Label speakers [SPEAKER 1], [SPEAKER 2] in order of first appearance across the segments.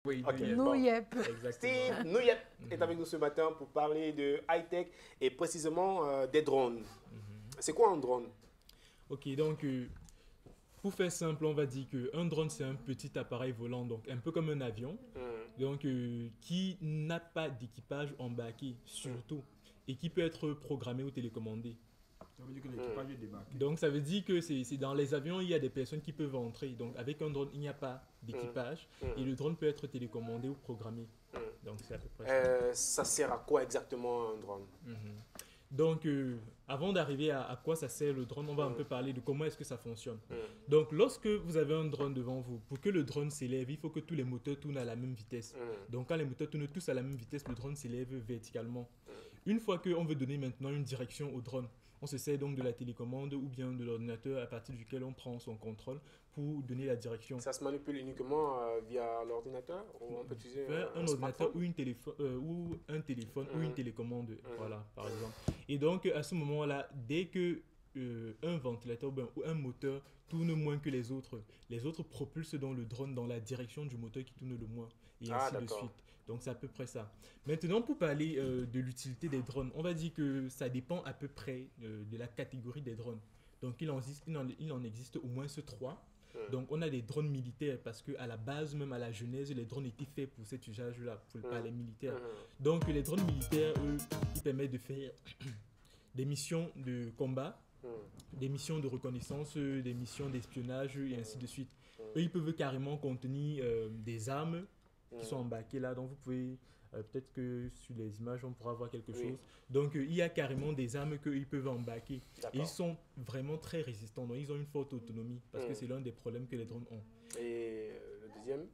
[SPEAKER 1] Oui,
[SPEAKER 2] Ok,
[SPEAKER 1] Nouyep.
[SPEAKER 2] bon.
[SPEAKER 3] Nouyep.
[SPEAKER 1] Exactement.
[SPEAKER 2] Steve Nouyep est avec nous ce matin pour parler de high-tech et précisément des drones. C'est quoi un drone?
[SPEAKER 1] Ok, donc pour faire simple, on va dire qu'un drone c'est un petit appareil volant, donc un peu comme un avion, donc qui n'a pas d'équipage embarqué surtout et qui peut être programmé ou télécommandé.
[SPEAKER 4] Ça veut dire que l'équipage est débarqué.
[SPEAKER 1] Donc ça veut dire que c'est dans les avions, il y a des personnes qui peuvent entrer. Donc avec un drone, il n'y a pas d'équipage et le drone peut être télécommandé ou programmé. Donc c'est à peu près ça.
[SPEAKER 2] Ça sert à quoi exactement un drone?
[SPEAKER 1] Mhm. Donc avant d'arriver à quoi ça sert le drone, on va un peu parler de comment est-ce que ça fonctionne. Donc lorsque vous avez un drone devant vous, pour que le drone s'élève, il faut que tous les moteurs tournent à la même vitesse. Donc quand les moteurs tournent tous à la même vitesse, le drone s'élève verticalement. Une fois qu'on veut donner maintenant une direction au drone, on se sert donc de la télécommande ou bien de l'ordinateur à partir duquel on prend son contrôle pour donner la direction.
[SPEAKER 2] Ça se manipule uniquement via l'ordinateur ou on peut utiliser
[SPEAKER 1] Vers un ordinateur
[SPEAKER 2] smartphone?
[SPEAKER 1] ou, ou un téléphone ou une télécommande, voilà, par exemple. Et donc, à ce moment-là, dès que un ventilateur ou un moteur tourne moins que les autres propulsent donc le drone dans la direction du moteur qui tourne le moins, et ainsi de suite. Donc, c'est à peu près ça. Maintenant, pour parler de l'utilité des drones, on va dire que ça dépend à peu près de la catégorie des drones. Donc, il en existe au moins trois. Donc, on a des drones militaires parce qu'à la base, même à la genèse, les drones étaient faits pour cet usage-là, par les militaires. Donc, les drones militaires, eux, ils permettent de faire des missions de combat, des missions de reconnaissance, des missions d'espionnage et ainsi de suite. Eux, ils peuvent carrément contenir des armes qui sont embarquées là. Donc, vous pouvez... peut-être que sur les images, on pourra voir quelque chose. Donc, il y a carrément des armes qu'ils peuvent embarquer. Et ils sont vraiment très résistants. Donc, ils ont une forte autonomie parce que c'est l'un des problèmes que les drones ont.
[SPEAKER 2] Et le deuxième?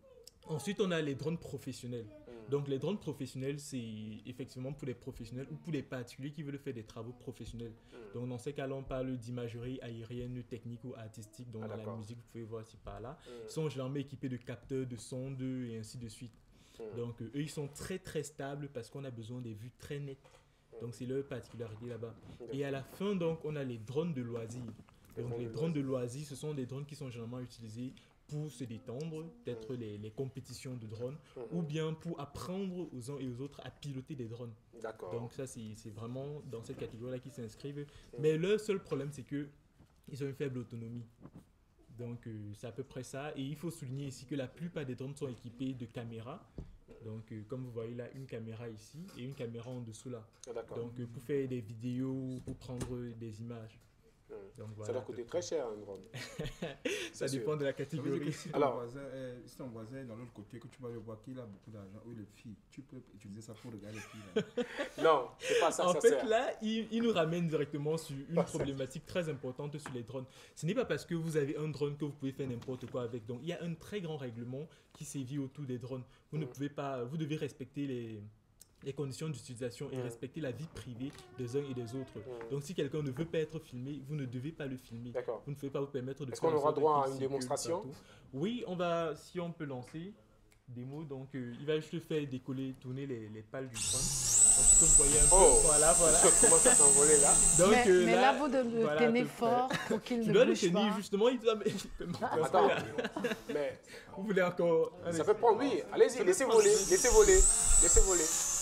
[SPEAKER 1] Ensuite, on a les drones professionnels. Donc, les drones professionnels, c'est effectivement pour les professionnels ou pour les particuliers qui veulent faire des travaux professionnels. Donc, dans ces cas-là, on parle d'imagerie aérienne, technique ou artistique. Donc, dans la musique, vous pouvez voir ci par là. Ils sont généralement équipés de capteurs, de sondes et ainsi de suite. Donc, eux, ils sont très très stables parce qu'on a besoin des vues très nettes. Donc, c'est leur particularité là-bas. Et à la fin, donc, on a les drones de loisirs. Donc, les drones de loisirs, ce sont des drones qui sont généralement utilisés pour se détendre, peut-être les compétitions de drones, ou bien pour apprendre aux uns et aux autres à piloter des drones. Donc, ça, c'est vraiment dans cette catégorie-là qu'ils s'inscrivent. Mais leur seul problème, c'est qu'ils ont une faible autonomie. Donc, c'est à peu près ça. Et il faut souligner ici que la plupart des drones sont équipés de caméras. Donc, comme vous voyez là, une caméra ici et une caméra en dessous là. Donc, pour faire des vidéos, pour prendre des images. Donc, voilà,
[SPEAKER 2] ça doit coûter très cher un drone.
[SPEAKER 1] Ça dépend de la catégorie.
[SPEAKER 4] Si ton voisin est dans l'autre côté, que tu vas le voir qu'il a beaucoup d'argent, ou les filles, tu peux utiliser ça pour regarder les filles. Là.
[SPEAKER 2] Non, c'est pas ça.
[SPEAKER 1] En
[SPEAKER 2] ça
[SPEAKER 1] fait,
[SPEAKER 2] sert.
[SPEAKER 1] là, il nous ramène directement sur une problématique très importante sur les drones. Ce n'est pas parce que vous avez un drone que vous pouvez faire n'importe quoi avec. Donc, il y a un très grand règlement qui sévit autour des drones. Vous ne pouvez pas, vous devez respecter les conditions d'utilisation et respecter la vie privée des uns et des autres. Donc, si quelqu'un ne veut pas être filmé, vous ne devez pas le filmer. Vous ne pouvez pas vous permettre de...
[SPEAKER 2] Est-ce qu'on aura droit à une démonstration?
[SPEAKER 1] Oui, si on peut lancer démo. Donc, il va juste faire décoller, tourner les pales du drone. Donc, comme vous voyez un peu, voilà.
[SPEAKER 2] Ça commence à s'envoler là.
[SPEAKER 1] Donc,
[SPEAKER 3] mais là, vous le tenez fort pour qu'il ne bouge pas.
[SPEAKER 1] Tu dois le tenir justement.
[SPEAKER 2] Attends, mais
[SPEAKER 1] vous voulez encore...
[SPEAKER 2] ça peut prendre, oui. Allez-y, laissez voler.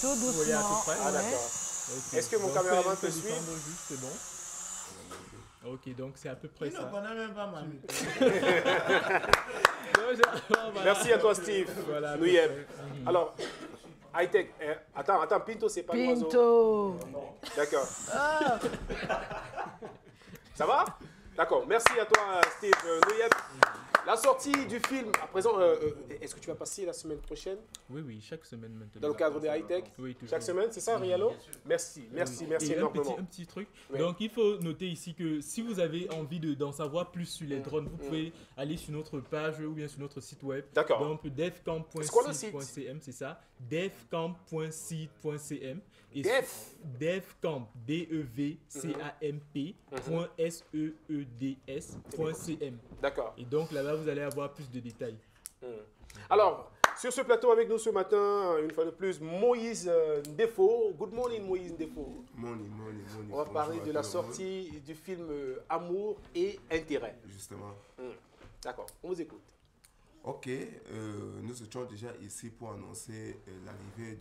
[SPEAKER 3] Tout doucement.
[SPEAKER 1] Vous voyez à peu près.
[SPEAKER 2] Ah, d'accord.
[SPEAKER 1] Okay.
[SPEAKER 2] Est-ce que mon caméraman peut suivre?
[SPEAKER 1] C'est bon. Ok, donc c'est à peu près ça.
[SPEAKER 4] Il ne connaît même pas ma
[SPEAKER 2] Merci à toi, Steve.
[SPEAKER 1] Voilà,
[SPEAKER 2] Nouyep. Alors, high-tech. Attends, Pinto, c'est pas l'oiseau.
[SPEAKER 3] Pinto.
[SPEAKER 2] D'accord.
[SPEAKER 3] Ah.
[SPEAKER 2] Ça va? D'accord. Merci à toi, Steve Nouyep. La sortie du film, à présent, est-ce que tu vas passer la semaine prochaine?
[SPEAKER 1] Oui, chaque semaine maintenant.
[SPEAKER 2] Dans le cadre des high-tech?
[SPEAKER 1] Oui, toujours.
[SPEAKER 2] Chaque semaine, c'est ça, Rialo? Merci énormément.
[SPEAKER 1] Un petit truc. Donc, il faut noter ici que si vous avez envie d'en savoir plus sur les drones, vous pouvez aller sur notre page ou bien sur notre site web.
[SPEAKER 2] D'accord.
[SPEAKER 1] Donc, devcamp.site.cm, c'est ça. devcamp.site.cm. Devcamp, devcamp.seeds.cm.
[SPEAKER 2] D'accord.
[SPEAKER 1] Et donc là-bas, vous allez avoir plus de détails.
[SPEAKER 2] Alors, sur ce plateau avec nous ce matin, une fois de plus, Moïse Ndefo. Good morning, Moïse Ndefo.
[SPEAKER 5] Morning.
[SPEAKER 2] On va parler de la sortie du film Amour et Intérêt.
[SPEAKER 5] Justement.
[SPEAKER 2] D'accord, on vous écoute.
[SPEAKER 5] Ok, nous étions déjà ici pour annoncer l'arrivée